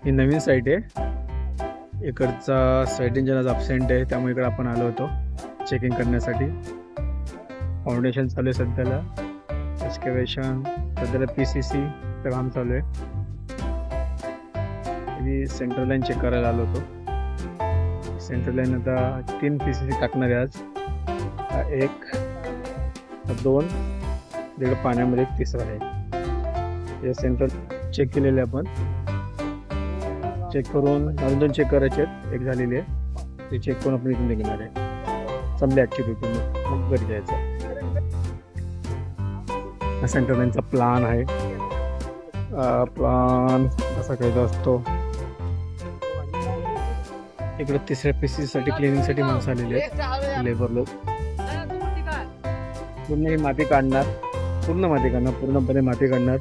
ही नवीन site आहे. इकडचा site engine आज अब्सेंट आहे, त्यामुळे इकडे आपण आलो होतो चेकिंग करण्यासाठी. फाउंडेशन चालू आहे सध्याला, एक्सकेवेशन सध्याला PCC चं काम चालू आहे. मी सेंट्रल लाईन चेक करायला आलो होतो. सेंट्रल लाईन आता 3 PCC टाकणार आहे आज. एक, 2, तिकडे पाण्यामध्ये एक तिसरा आहे. हे सेंट्रल चेक केलेले आपण. चेक करून अजून 2 चेक करायचे आहेत. एक झालेली आहे, ते चेक करून आपण इथून निघणार आहे. समजा ॲक्टिव्हिटी मग घरी जायचं. हा सेंट्रल लाईनचा प्लान आहे. प्लान असा काही असतो. इकडे तिसऱ्या PCCसाठी क्लिनिंगसाठी माणसं आलेली आहेत, लेबर लोक. पूर्ण माती काढणार, पूर्णपणे माती काढणार.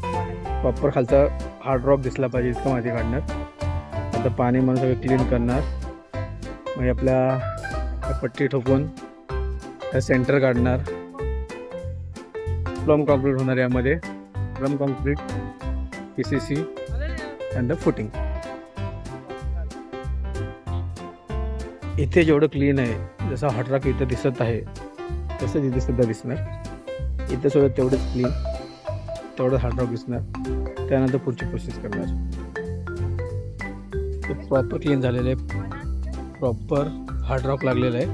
प्रॉपर खालचा हार्ड रॉक दिसला पाहिजे इतकं माती काढणार. आता पाणी म्हणून सगळं क्लीन करणार. मग आपल्या पट्टी ठोकून त्या सेंटर काढणार. प्लम कॉन्क्रीट होणार यामध्ये. Plum concrete, PCC and the footing. इथे जेवढं क्लीन आहे, जसं हॉट रॉक इथं दिसत आहे तसंच इथे सुद्धा दिसणार. इथं सुद्धा तेवढंच क्लीन, तेवढं हार्ड रॉक दिसणार. त्यानंतर पुढची प्रोसेस करणार. ते प्रॉपर क्लीन झालेलं आहे, प्रॉपर हार्ड रॉक लागलेलं आहे.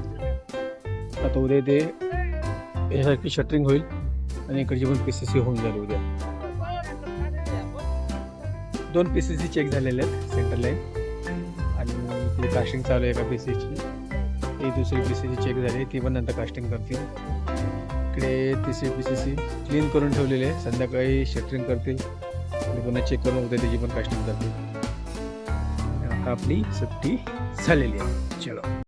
आता उद्या ते यासारखी शटरिंग होईल आणि इकडची पण PCC होऊन जाईल उद्या. 2 PCC चेक झालेले आहेत सेंट्रल लाईन, आणि ती कास्टिंग चालू आहे एका PCCची. ती दुसरी PCC चेक झाली, ती पण नंतर कास्टिंग करतील. इकडे तिसरी PCC क्लीन करून ठेवलेली आहे, संध्याकाळी शटरिंग करतील आणि पुन्हा चेक करून उद्या त्याची पण कास्टिंग करतील. आता आपली सुट्टी झालेली आहे. चलो.